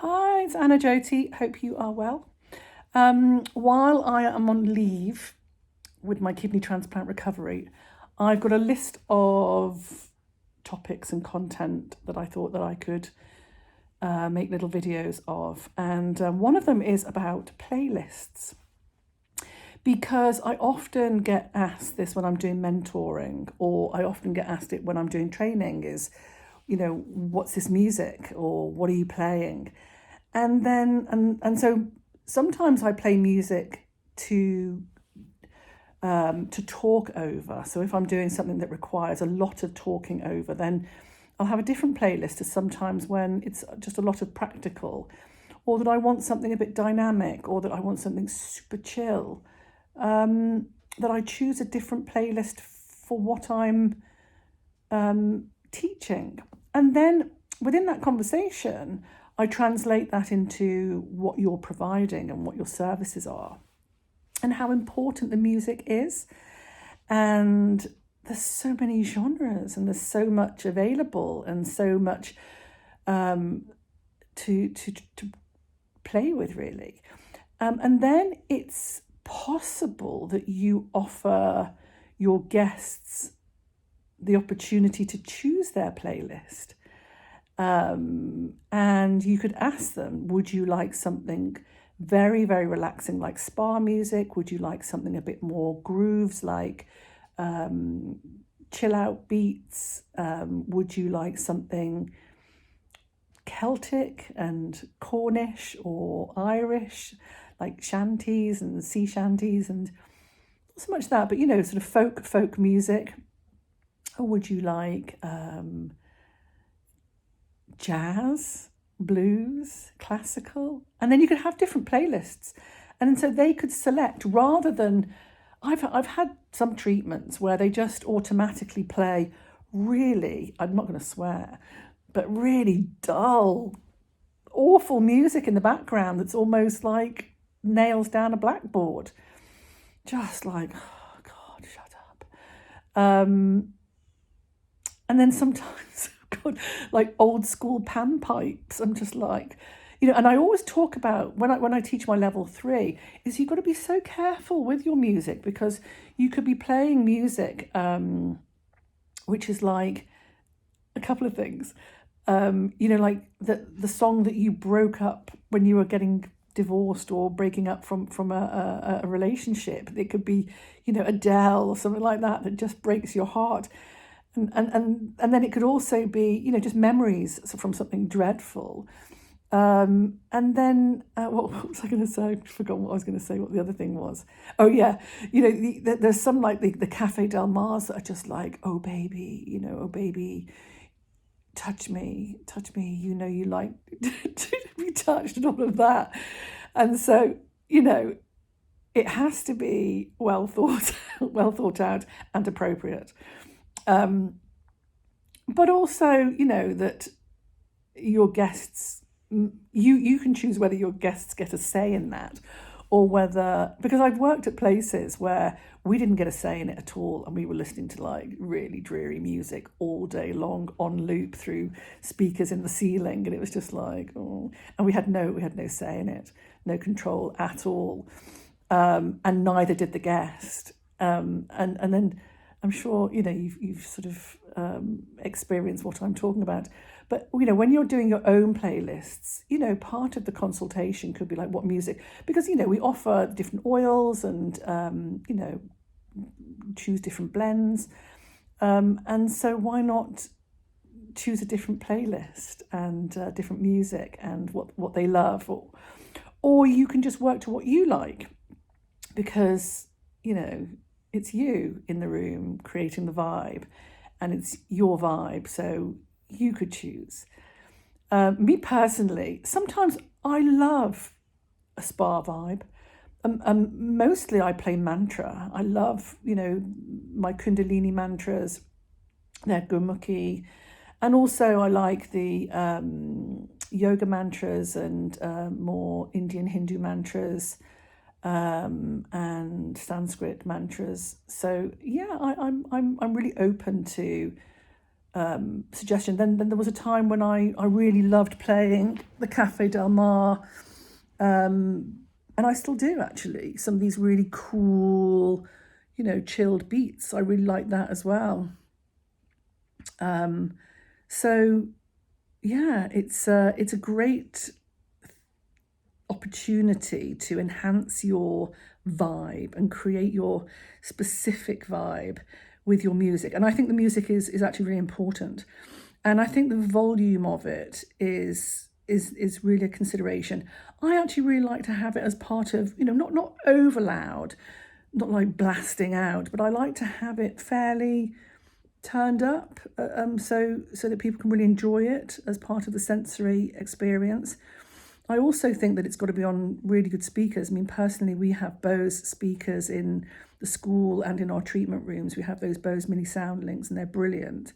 Hi, it's Anna Jyoti. Hope you are well. While I am on leave with my kidney transplant recovery, I've got a list of topics and content that I thought that I could make little videos of. And one of them is about playlists. Because I often get asked this when I'm doing mentoring, or I often get asked it when I'm doing training is, what's this music or what are you playing? And so sometimes I play music to talk over. So if I'm doing something that requires a lot of talking over, then I'll have a different playlist to sometimes when it's just a lot of practical, or that I want something a bit dynamic, or that I want something super chill. That I choose a different playlist for what I'm teaching. And then within that conversation, I translate that into what you're providing and what your services are and how important the music is. And there's so many genres and there's so much available and so much to play with, really. And then it's possible that you offer your guests the opportunity to choose their playlist. And you could ask them, would you like something very, very relaxing like spa music? Would you like something a bit more grooves like chill out beats? Would you like something Celtic and Cornish or Irish, like shanties and sea shanties, and not so much that, but sort of folk music? Or would you like jazz, blues, classical? And then you could have different playlists. And so they could select rather than, I've had some treatments where they just automatically play really, I'm not going to swear, but really dull, awful music in the background that's almost like nails down a blackboard. Just like, oh God, shut up. And then sometimes, God, like old school panpipes. I'm just like, and I always talk about when I teach my level 3 is you've got to be so careful with your music, because you could be playing music, which is like a couple of things. Like the song that you broke up when you were getting divorced or breaking up from a relationship. It could be, Adele or something like that just breaks your heart. And then it could also be, just memories from something dreadful. And then what was I going to say? I've forgotten what I was going to say, what the other thing was. Oh, yeah. There's some like the Cafe Del Mars that are just like, oh, baby, oh, baby, touch me, you like to be touched and all of that. And so, it has to be well thought out and appropriate. But also, that your guests, you can choose whether your guests get a say in that, or whether, because I've worked at places where we didn't get a say in it at all, and we were listening to like really dreary music all day long on loop through speakers in the ceiling, and it was just like, oh, and we had no say in it, no control at all, and neither did the guest, and then I'm sure you've sort of experienced what I'm talking about. But when you're doing your own playlists, part of the consultation could be like, what music? Because we offer different oils and choose different blends, and so why not choose a different playlist and different music and what they love, or you can just work to what you like, because it's you in the room creating the vibe, and it's your vibe, so you could choose. Me personally, sometimes I love a spa vibe. Mostly I play mantra. I love, my Kundalini mantras, they're Gurmukhi. And also I like the yoga mantras and more Indian Hindu mantras. And Sanskrit mantras. So yeah, I'm really open to suggestion. Then there was a time when I really loved playing the Cafe Del Mar, and I still do actually. Some of these really cool, chilled beats. I really like that as well. So yeah, it's a great opportunity to enhance your vibe and create your specific vibe with your music. And I think the music is actually really important. And I think the volume of it is really a consideration. I actually really like to have it as part of, not over loud, not like blasting out, but I like to have it fairly turned up, so that people can really enjoy it as part of the sensory experience. I also think that it's got to be on really good speakers. I mean, personally, we have Bose speakers in the school and in our treatment rooms. We have those Bose Mini SoundLinks, and they're brilliant.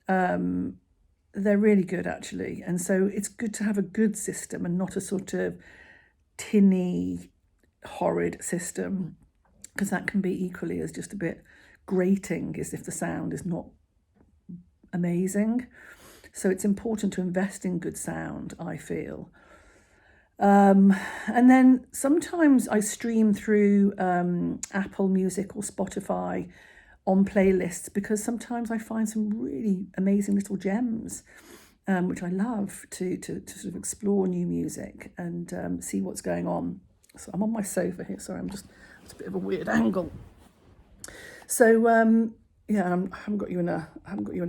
They're really good, actually. And so it's good to have a good system and not a sort of tinny, horrid system, because that can be equally as just a bit grating as if the sound is not amazing. So it's important to invest in good sound, I feel. And then sometimes I stream through Apple Music or Spotify on playlists, because sometimes I find some really amazing little gems, which I love to sort of explore new music and see what's going on. So I'm on my sofa here. Sorry, it's a bit of a weird angle. So yeah, I haven't got you in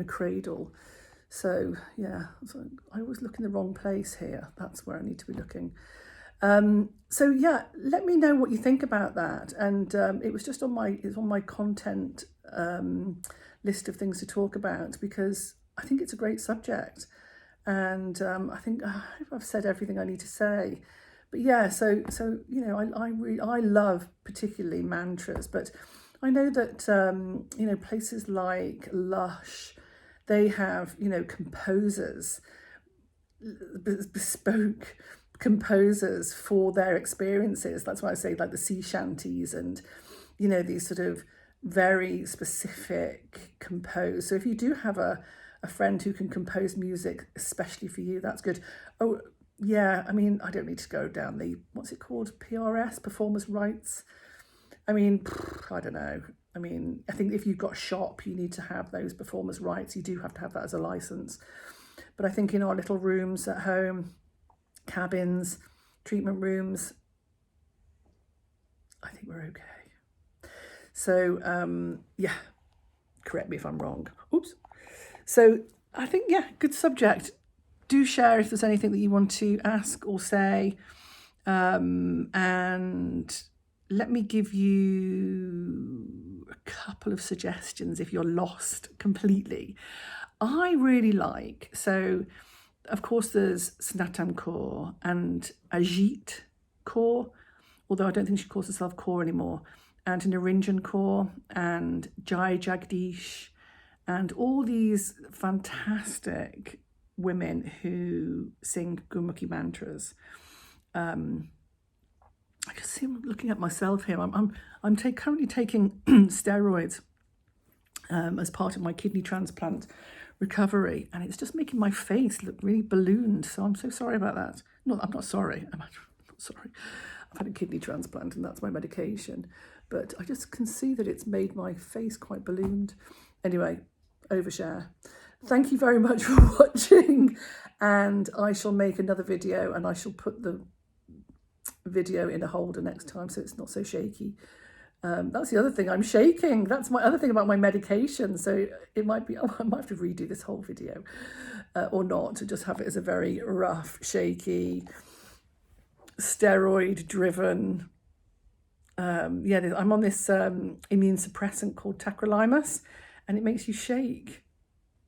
a cradle. So yeah, so I always look in the wrong place here. That's where I need to be looking. So yeah, let me know what you think about that. And it was just on my content list of things to talk about, because I think it's a great subject, and I think I hope I've said everything I need to say. But yeah, so I love particularly mantras, but I know that places like Lush, they have composers, bespoke composers for their experiences. That's why I say like the sea shanties and these sort of very specific compose. So if you do have a friend who can compose music especially for you, that's good. Oh yeah, I mean, I don't need to go down the, what's it called, PRS, performers rights. I mean, I don't know. I mean, I think if you've got shop, you need to have those performers rights. You do have to have that as a license. But I think in our little rooms at home, cabins, treatment rooms, I think we're okay. So yeah, correct me if I'm wrong. Oops. So I think, yeah, good subject. Do share if there's anything that you want to ask or say, and let me give you a couple of suggestions if you're lost completely. I really like, so of course there's Snatam Kaur and Ajit Kaur, although I don't think she calls herself Kaur anymore, and Niranjan Kaur and Jai Jagdish, and all these fantastic women who sing Gurmukhi mantras. I can see I'm looking at myself here. I'm currently taking steroids as part of my kidney transplant recovery, and it's just making my face look really ballooned. So I'm so sorry about that. No, I'm not sorry. I'm not sorry. I've had a kidney transplant, and that's my medication. But I just can see that it's made my face quite ballooned. Anyway, overshare. Thank you very much for watching, and I shall make another video, and I shall put the video in a holder next time so it's not so shaky. That's the other thing, I'm shaking. That's my other thing about my medication. So it might be, I might have to redo this whole video or not, to just have it as a very rough, shaky, steroid driven. Yeah, I'm on this immune suppressant called tacrolimus, and it makes you shake.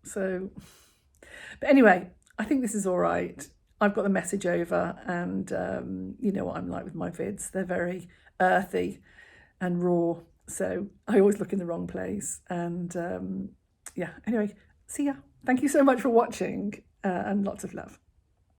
So, but anyway, I think this is all right. I've got the message over, and you know what I'm like with my vids. They're very earthy and raw, so I always look in the wrong place. And yeah, anyway, see ya. Thank you so much for watching, and lots of love.